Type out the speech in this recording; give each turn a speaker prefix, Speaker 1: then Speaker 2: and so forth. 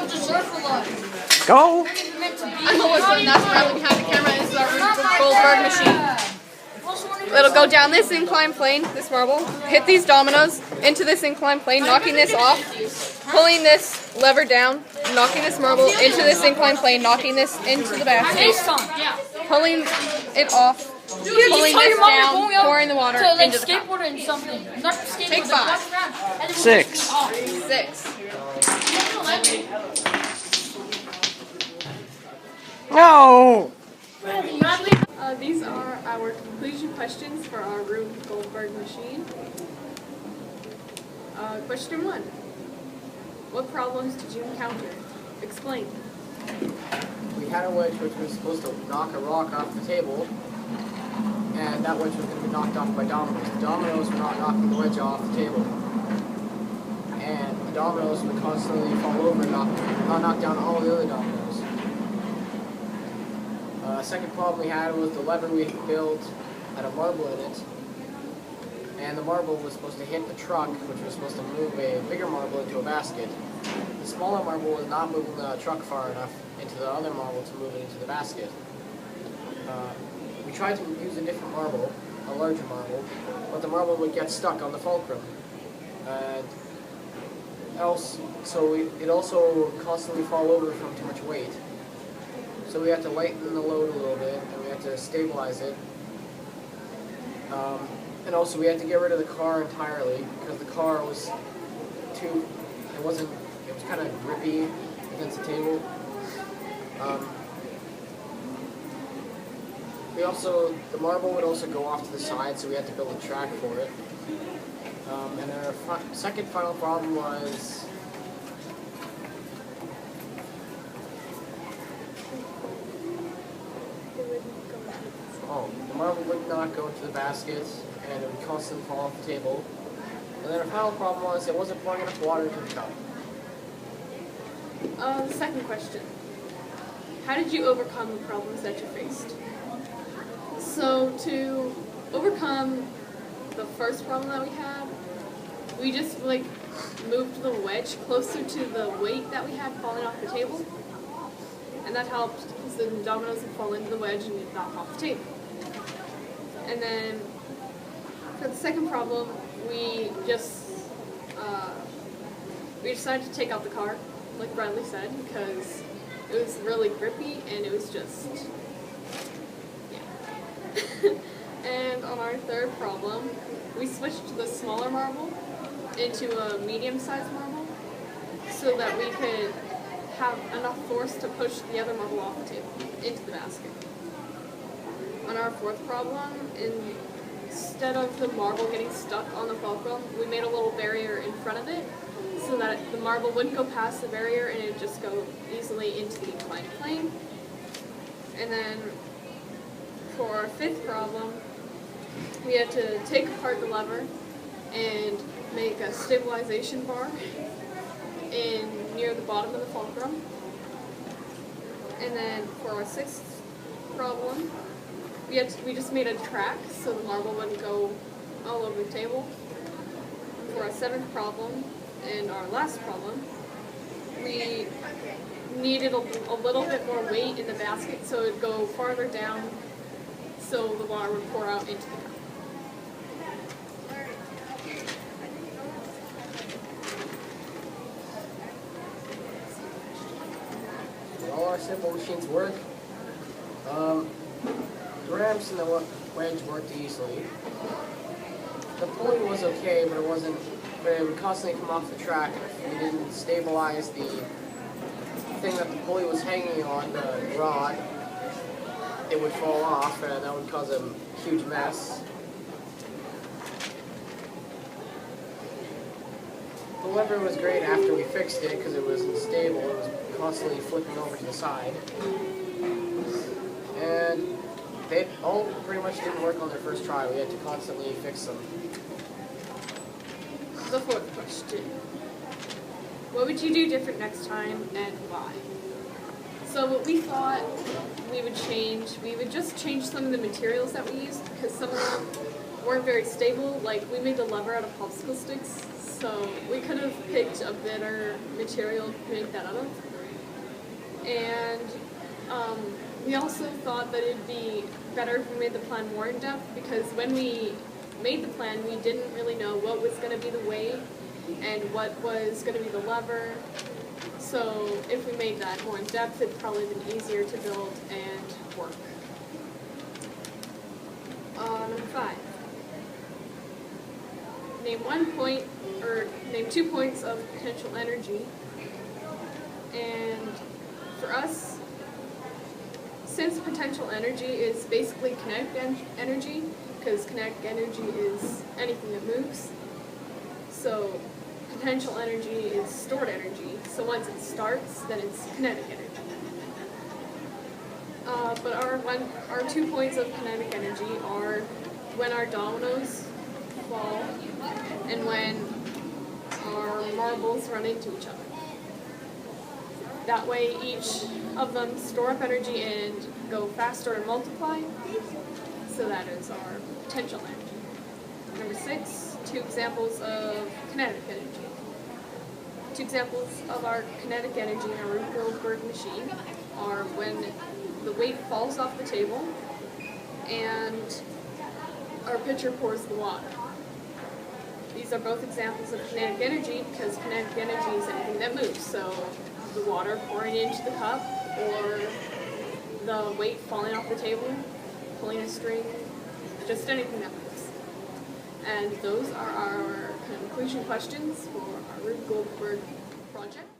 Speaker 1: have to circle us.
Speaker 2: Go!
Speaker 3: I'm Alyssa, and that's Bradley behind the camera. This is our Rube Goldberg machine. It'll go down this inclined plane, this marble, hit these dominoes into this inclined plane, knocking this off, pulling this lever down, knocking this marble into this inclined plane, knocking this into the basket, pulling it off, pulling this down, pouring the water into the cup. Take 5.
Speaker 2: 6.
Speaker 3: 6.
Speaker 2: No!
Speaker 3: These are our conclusion questions for our Rube Goldberg machine. Question 1. What problems did you encounter? Explain.
Speaker 4: We had a wedge which was supposed to knock a rock off the table, and that wedge was going to be knocked off by dominoes. The dominoes were not knocking the wedge off the table, and the dominoes would constantly fall over and not knock down all the other dominoes. Second problem we had was the lever we built had a marble in it, and the marble was supposed to hit the truck, which was supposed to move a bigger marble into a basket. The smaller marble was not moving the truck far enough into the other marble to move it into the basket. We tried to use a different marble, a larger marble, but the marble would get stuck on the fulcrum. So it also constantly fall over from too much weight. So we had to lighten the load a little bit, and we had to stabilize it. And also we had to get rid of the car entirely, because the car was it was kind of grippy against the table. The marble would also go off to the side, so we had to build a track for it. And our second final problem was the marble would not go into the basket, and it would constantly fall off the table. And then our final problem was it wasn't pouring enough water into the cup.
Speaker 3: The second question. How did you overcome the problems that you faced? So to overcome the first problem that we had, we just moved the wedge closer to the weight that we had falling off the table. And that helped because the dominoes would fall into the wedge and it'd knock off the table. And then for the second problem, we decided to take out the car, like Bradley said, because it was really grippy and it was just, yeah. And on our third problem, we switched the smaller marble into a medium-sized marble so that we could have enough force to push the other marble off the table into the basket. On our fourth problem, instead of the marble getting stuck on the fulcrum, we made a little barrier in front of it so that the marble wouldn't go past the barrier and it would just go easily into the inclined plane. And then for our fifth problem, we had to take apart the lever and make a stabilization bar near the bottom of the fulcrum. And then for our sixth problem, we just made a track so the marble wouldn't go all over the table. For our seventh problem and our last problem, we needed a little bit more weight in the basket so it would go farther down so the water would pour out into the cup.
Speaker 4: All our simple machines work. The ramps and the wedge worked easily. The pulley was okay, but it would constantly come off the track, and if we didn't stabilize the thing that the pulley was hanging on, the rod, it would fall off, and that would cause a huge mess. The lever was great after we fixed it because it was unstable. It was constantly flipping over to the side. And they all pretty much didn't work on their first try. We had to constantly fix them.
Speaker 3: The fourth question. What would you do different next time and why? So what we thought we would just change some of the materials that we used because some of them weren't very stable. Like, we made the lever out of popsicle sticks, so we could have picked a better material to make that out of. And we also thought that it'd be better if we made the plan more in depth, because when we made the plan, we didn't really know what was going to be the weight and what was going to be the lever. So if we made that more in depth, it'd probably been easier to build and work. Number 5. Name 2 points of potential energy. And for us, since potential energy is basically kinetic energy, because kinetic energy is anything that moves, so potential energy is stored energy. So once it starts, then it's kinetic energy. But our 2 points of kinetic energy are when our dominoes fall and when our marbles run into each other. That way each of them store up energy and go faster and multiply. So that is our potential energy. Number 6, 2 examples of kinetic energy. 2 examples of our kinetic energy in our Rube Goldberg machine are when the weight falls off the table and our pitcher pours the water. These are both examples of kinetic energy because kinetic energy is anything that moves. So the water pouring into the cup, or the weight falling off the table, pulling a string, just anything that moves. And those are our conclusion questions for our Rube Goldberg project.